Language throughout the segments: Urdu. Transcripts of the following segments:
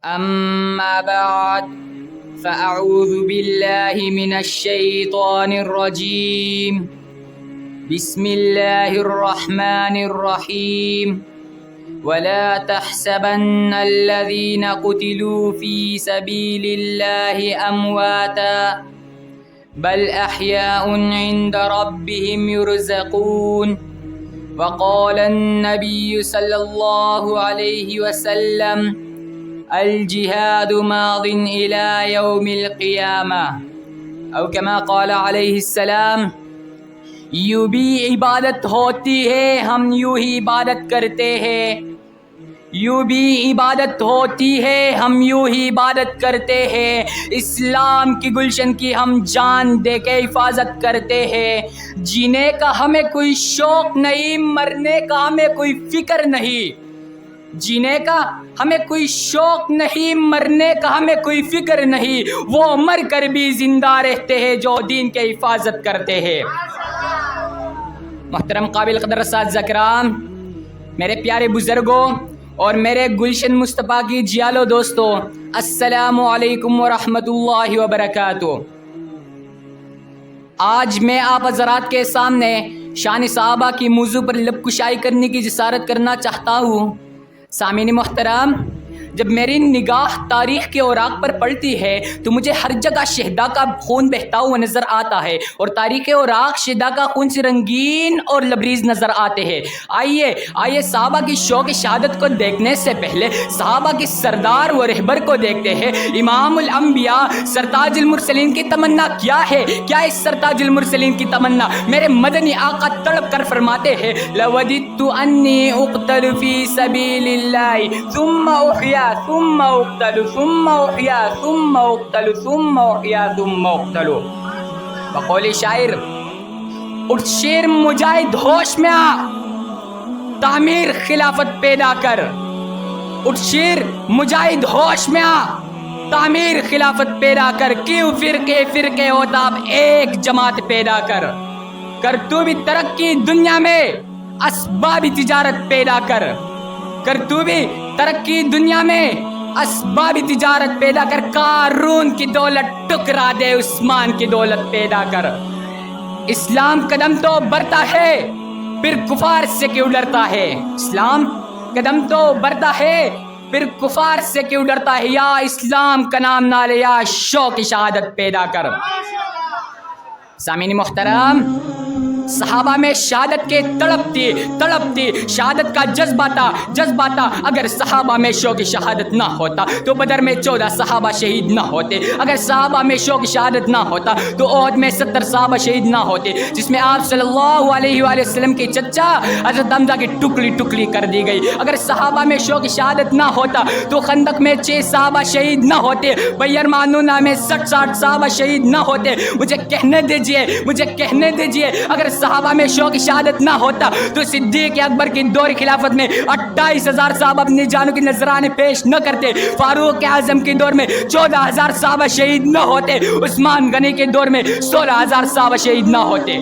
أما بعد فأعوذ بالله من الشيطان الرجيم بسم الله الرحمن الرحيم ولا تحسبن الذين قتلوا في سبيل الله أمواتا بل أحياء عند ربهم يرزقون وقال النبي صلى الله عليه وسلم الجهاد ماض إلى يوم القيامة أو كما قال عليه السلام یوں بھی عبادت ہوتی ہے ہم یوں ہی عبادت کرتے ہیں، یوں بھی عبادت ہوتی ہے ہم یوں ہی عبادت کرتے ہیں، اسلام کی گلشن کی ہم جان دے کے حفاظت کرتے ہیں، جینے کا ہمیں کوئی شوق نہیں، مرنے کا ہمیں کوئی فکر نہیں، جینے کا ہمیں کوئی شوق نہیں، مرنے کا ہمیں کوئی فکر نہیں، وہ مر کر بھی زندہ رہتے ہیں جو دین کے حفاظت کرتے ہیں۔ محترم قابل قدر اساتذہ کرام، میرے پیارے بزرگوں اور میرے گلشن مصطفیٰ کی جیالو دوستو، السلام علیکم ورحمۃ اللہ وبرکاتہ۔ آج میں آپ حضرات کے سامنے شان صحابہ کی موضوع پر لب کشائی کرنے کی جسارت کرنا چاہتا ہوں۔ سامعین محترم، جب میری نگاہ تاریخ کے اوراق پر پڑتی ہے تو مجھے ہر جگہ شہداء کا خون بہتا ہوا نظر آتا ہے، اور تاریخ اوراق شہداء کا خون سے رنگین اور لبریز نظر آتے ہیں۔ آئیے صحابہ کی شوق شہادت کو دیکھنے سے پہلے صحابہ کی سردار و رہبر کو دیکھتے ہیں۔ امام الانبیاء سرتاج المرسلین کی تمنا کیا ہے؟ کیا اس سرتاج المرسلین کی تمنا میرے مدنی آقا تڑپ کر فرماتے ہیں لوددت انی اقتل فی سبیل اللہ ثم احیا ثم اقتل ثم احیا ثم اقتل ثم احیا ثم اقتل۔ بقول شاعر، اٹھ شیر مجاہد ہوش میں آ، تعمیر خلافت پیدا کر، اٹھ شیر مجاہد ہوش میں آ، تعمیر خلافت پیدا کر، کیوں فرقے ہوتا اب ایک جماعت پیدا کر تو بھی ترقی دنیا میں اسباب تجارت پیدا کر تو بھی ترقی دنیا میں اسباب تجارت پیدا کر، قارون کی دولت ٹکرا دے، عثمان کی دولت پیدا کر۔ اسلام قدم تو بڑھتا ہے پھر کفار سے کیوں ڈرتا ہے؟ اسلام قدم تو بڑھتا ہے پھر کفار سے کیوں ڈرتا ہے؟ یا اسلام کا نام نہ لے یا شوق شہادت پیدا کر۔ سامعین محترم، صحابہ میں شہادت کے تڑپ تھی، شہادت کا جذبہ تھا۔ اگر صحابہ میں شوق شہادت نہ ہوتا تو بدر میں 14 صحابہ شہید نہ ہوتے، اگر صحابہ میں شوق شہادت نہ ہوتا تو احد میں 70 صحابہ شہید نہ ہوتے، جس میں آپ صلی اللہ علیہ وآلہ وسلم کے چچا حضرت حمزہ کی ٹکڑی کر دی گئی۔ اگر صحابہ میں شوق شہادت نہ ہوتا تو خندق میں 6 صحابہ شہید نہ ہوتے، بئر معنونہ میں 60 صحابہ شہید نہ ہوتے۔ مجھے کہنے دیجئے اگر صحابہ میں شوق شہادت نہ ہوتا تو صدیق اکبر کی دور خلافت میں 28,000 صحابہ اپنی جانوں کی نذرانے پیش نہ کرتے، فاروق اعظم کے دور میں 14,000 صحابہ شہید نہ ہوتے، عثمان غنی کے دور میں 16,000 صحابہ شہید نہ ہوتے۔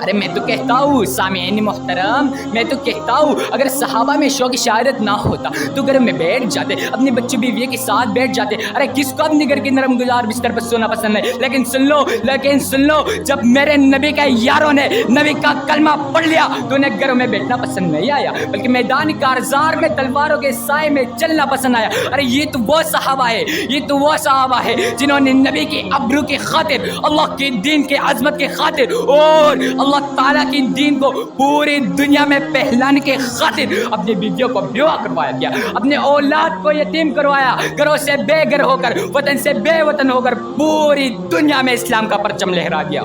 ارے میں تو کہتا ہوں سامعین محترم، میں تو کہتا ہوں اگر صحابہ میں شوق شہادت نہ ہوتا تو گھر میں بیٹھ جاتے، اپنی بچوں بیوی کے ساتھ بیٹھ جاتے۔ ارے کس کو اپنے گھر کے نرم گزار بستر پر سونا پسند ہے؟ لیکن سن لو جب میرے نبی کے یاروں نے نبی کا کلمہ پڑھ لیا تو انہیں گھروں میں بیٹھنا پسند نہیں آیا، بلکہ میدان کارزار میں تلواروں کے سائے میں چلنا پسند آیا۔ ارے یہ تو وہ صحابہ ہے جنہوں نے نبی کی ابرو کی خاطر، اللہ کے دین کے عظمت کی خاطر اور اللہ تعالیٰ کی دین کو پوری دنیا میں پھیلانے کے خاطر اپنی بیویوں کو بیوہ کروایا گیا، اپنے اولاد کو یتیم کروایا، گھروں سے بے گھر ہو کر، وطن سے بے وطن ہو کر پوری دنیا میں اسلام کا پرچم لہرا دیا۔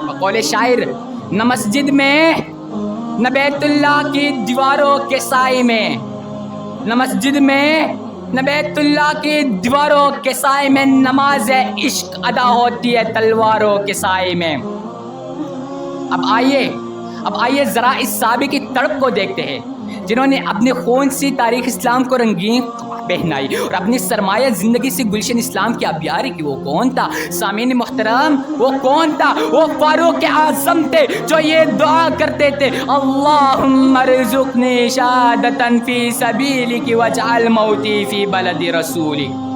بقول شاعر، نہ مسجد میں نہ بیت اللہ کی دیواروں کے سائے میں، نہ مسجد میں نہ بیت اللہ کی دیواروں کے سائے میں نماز عشق ادا ہوتی ہے تلواروں کے سائے میں۔ اب آئیے ذرا اس صحابی کی تڑپ کو دیکھتے ہیں جنہوں نے اپنے خون سے تاریخ اسلام کو رنگین پہنائی اور اپنی سرمایہ زندگی سے گلشن اسلام کی آبیاری کی، وہ کون تھا؟ سامعین محترم، وہ کون تھا؟ وہ فاروق اعظم تھے جو یہ دعا کرتے تھے، اللہم ارزقنی شہادۃ فی سبیلک واجعل موتی فی بلد رسولک۔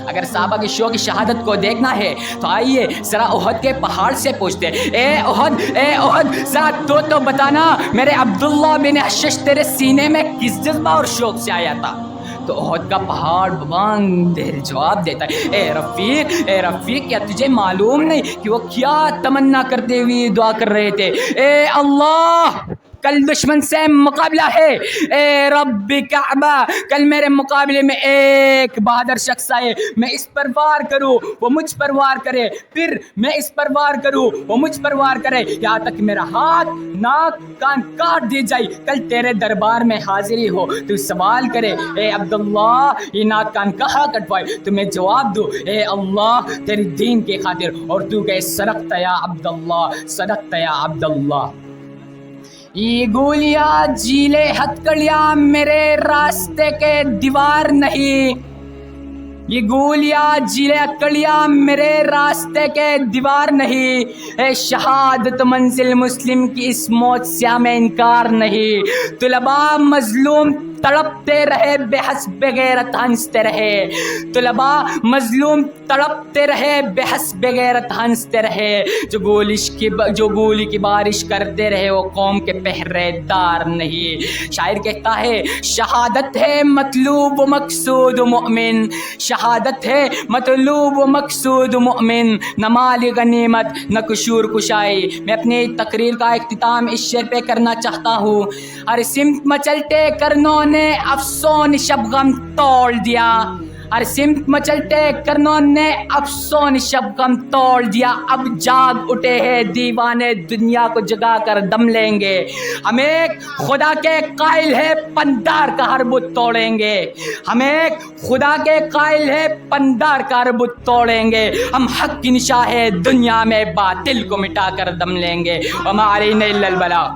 اگر صحابہ کی شوق شہادت کو دیکھنا ہے تو آئیے ذرا احد کے پہاڑ سے پوچھتے، اے احد ذرا تو بتانا میرے عبداللہ بن حشش تیرے سینے میں کس جذبہ اور شوق سے آیا تھا؟ تو احد کا پہاڑ دیر جواب دیتا ہے، اے رفیق کیا تجھے معلوم نہیں کہ وہ کیا تمنا کرتے ہوئے دعا کر رہے تھے؟ اے اللہ، کل دشمن سے مقابلہ ہے، اے رب کعبہ، کل میرے مقابلے میں ایک بہادر شخص آئے، میں اس پر وار کروں وہ مجھ پر وار کرے، پھر میں اس پر وار کروں وہ مجھ پر وار کرے، یہاں تک میرا ہاتھ ناک کان کاٹ دی جائے، کل تیرے دربار میں حاضری ہو، تو سوال کرے، اے عبداللہ یہ ناک کان کہاں کٹوائے، تو میں جواب دوں، اے اللہ تیری دین کی خاطر، اور تو کہے صدقت یا عبداللہ، صدقت یا عبداللہ۔ یہ گولیاں جیلے ہتکڑیاں میرے راستے کے دیوار نہیں، یہ گولیاں جیلے ہتکڑیاں میرے راستے کے دیوار نہیں، اے شہادت منزل مسلم کی اس موت سے ہمیں انکار نہیں۔ طلباء مظلوم تڑپتے رہے، بے حسب غیرت ہنستے رہے، طلباء مظلوم تڑپتے رہے، بے حسب غیرت ہنستے رہے، جو گولی کی بارش کرتے رہے وہ قوم کے پہرے دار نہیں۔ شاعر کہتا ہے، شہادت ہے مطلوب و مقصود مومن، شہادت ہے مطلوب و مقصود مومن، نہ مال غنیمت نہ قشور کشائی۔ میں اپنی تقریر کا اختتام اس شعر پہ کرنا چاہتا ہوں، ہر سمت مچلتے کرنوں نے افسون شبغم توڑ دیا، ہر سمت مچلتے کرنوں نے افسون شبغم توڑ دیا، اب جاگ اٹھے ہیں دیوانے دنیا کو جگا کر دم لیں گے، ہم ایک خدا کے قائل ہے پندار کا ہر بت توڑیں گے، ہم ایک خدا کے قائل ہے پندار کا ہر بت توڑیں گے، ہم حق کی نشاں ہے دنیا میں باطل کو مٹا کر دم لیں گے، وما علینا الا البلاغ۔